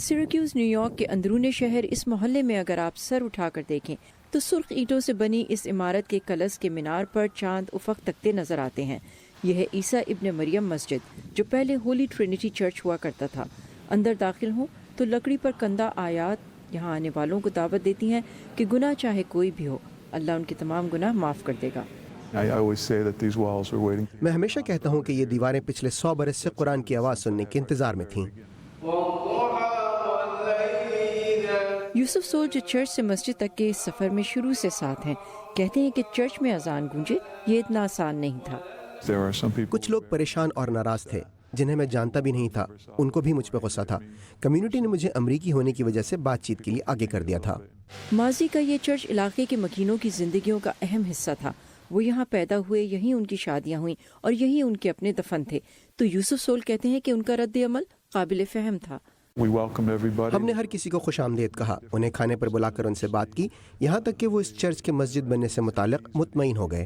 Syracuse New York کے اندرون شہر اس محلے میں اگر آپ سر اٹھا کر دیکھیں تو سرخ اینٹوں سے بنی اس عمارت کے کلس کے مینار پر چاند افق تکتے نظر آتے ہیں۔ یہ ہے عیسیٰ ابن مریم مسجد، جو پہلے ہولی ٹرینٹی چرچ ہوا کرتا تھا۔ اندر داخل ہوں تو لکڑی پر کندہ آیات یہاں آنے والوں کو دعوت دیتی ہیں کہ گناہ چاہے کوئی بھی ہو، اللہ ان کے تمام گناہ معاف کر دے گا۔ میں ہمیشہ کہتا ہوں کہ یہ دیواریں پچھلے 100 برس سے قرآن کی آواز سننے کے انتظار میں تھیں۔ یوسف سول جو چرچ سے مسجد تک کے اس سفر میں شروع سے ساتھ ہیں، کہتے ہیں کہ چرچ میں اذان گونجے یہ اتنا آسان نہیں تھا۔ کچھ لوگ پریشان اور ناراض تھے جنہیں میں جانتا بھی نہیں تھا، ان کو بھی مجھ پہ غصہ تھا۔ کمیونٹی نے مجھے امریکی ہونے کی وجہ سے بات چیت کے لیے آگے کر دیا تھا۔ ماضی کا یہ چرچ علاقے کے مکینوں کی زندگیوں کا اہم حصہ تھا۔ وہ یہاں پیدا ہوئے، یہیں ان کی شادیاں ہوئیں اور یہیں ان کے اپنے دفن تھے۔ تو یوسف سول کہتے ہیں کہ ان کا رد عمل قابل فہم تھا۔ ہم نے ہر کسی کو خوش آمدید کہا، انہیں کھانے پر بلا کر ان سے بات کی، یہاں تک کہ وہ اس چرچ کے مسجد بننے سے متعلق مطمئن ہو گئے۔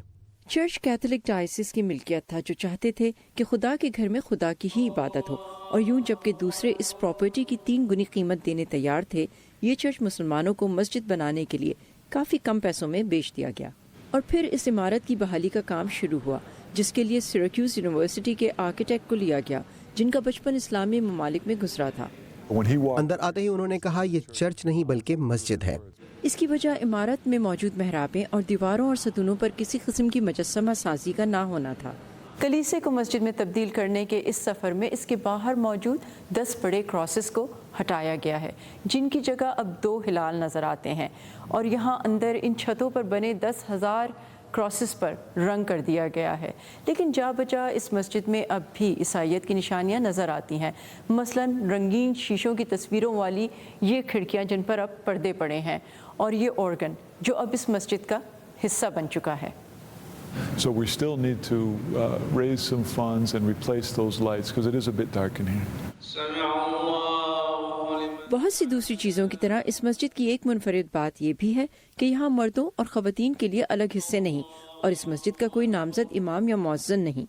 چرچ کیتھولک ڈائسس کی ملکیت تھا، جو چاہتے تھے کہ خدا کے گھر میں خدا کی ہی عبادت ہو، اور یوں جبکہ دوسرے اس پراپرٹی کی 3 گنی قیمت دینے تیار تھے، یہ چرچ مسلمانوں کو مسجد بنانے کے لیے کافی کم پیسوں میں بیچ دیا گیا۔ اور پھر اس عمارت کی بحالی کا کام شروع ہوا، جس کے لیے سیراکیوز یونیورسٹی کے آرکیٹیکٹ کو لیا گیا، جن کا بچپن اسلامی ممالک میں گزرا تھا۔ اندر آتے ہی انہوں نے کہا یہ چرچ نہیں بلکہ مسجد ہے۔ اس کی وجہ عمارت میں موجود محرابیں اور دیواروں اور ستونوں پر کسی قسم کی مجسمہ سازی کا نہ ہونا تھا۔ کلیسے کو مسجد میں تبدیل کرنے کے اس سفر میں اس کے باہر موجود 10 بڑے کراسز کو ہٹایا گیا ہے، جن کی جگہ اب 2 ہلال نظر آتے ہیں، اور یہاں اندر ان چھتوں پر بنے 10,000 کراسز پر رنگ کر دیا گیا ہے۔ لیکن جا بجا اس مسجد میں اب بھی عیسائیت کی نشانیاں نظر آتی ہیں، مثلا رنگین شیشوں کی تصویروں والی یہ کھڑکیاں جن پر اب پردے پڑے ہیں، اور یہ آرگن جو اب اس مسجد کا حصہ بن چکا ہے۔ So we still need to raise some funds and replace those lights because it is a bit dark in here. بہت سی دوسری چیزوں کی طرح اس مسجد کی ایک منفرد بات یہ بھی ہے کہ یہاں مردوں اور خواتین کے لیے الگ حصے نہیں، اور اس مسجد کا کوئی نامزد امام یا مؤذن نہیں۔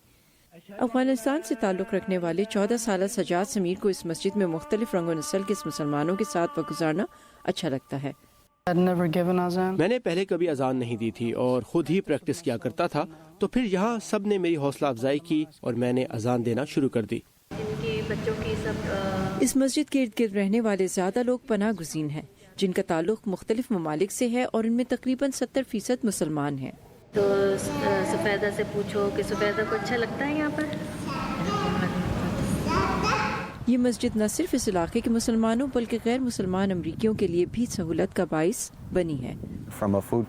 افغانستان سے تعلق رکھنے والے 14 سالہ سجاد سمیر کو اس مسجد میں مختلف رنگ و نسل کے مسلمانوں کے ساتھ وقت گزارنا اچھا لگتا ہے۔ میں نے پہلے کبھی اذان نہیں دی تھی اور خود ہی پریکٹس کیا کرتا تھا، تو پھر یہاں سب نے میری حوصلہ افزائی کی اور میں نے اذان دینا شروع کر دی۔ اس مسجد کے ارد گرد رہنے والے زیادہ لوگ پناہ گزین ہیں، جن کا تعلق مختلف ممالک سے ہے، اور ان میں تقریباً 70% مسلمان ہیں۔ تو سفیدہ سے پوچھو کہ سفیدہ کو اچھا لگتا ہے یہاں پر۔ یہ مسجد نہ صرف اس علاقے کے مسلمانوں بلکہ غیر مسلمان امریکیوں کے لیے بھی سہولت کا باعث بنی ہے۔ فوڈ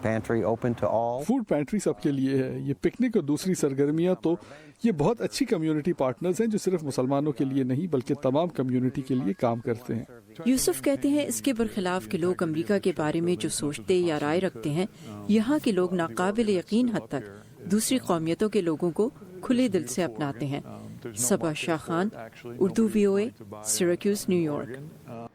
پینٹری سب کے لیے ہے، یہ پکنک اور دوسری سرگرمیاں، تو یہ بہت اچھی کمیونٹی پارٹنرز ہیں جو صرف مسلمانوں کے لیے نہیں بلکہ تمام کمیونٹی کے لیے کام کرتے ہیں۔ یوسف کہتے ہیں اس کے برخلاف کہ لوگ امریکہ کے بارے میں جو سوچتے یا رائے رکھتے ہیں، یہاں کے لوگ ناقابل یقین حد تک دوسری قومیتوں کے لوگوں کو کھلے دل سے اپناتے ہیں۔ Saba Shah Khan, Urdu VOA، Syracuse, New York.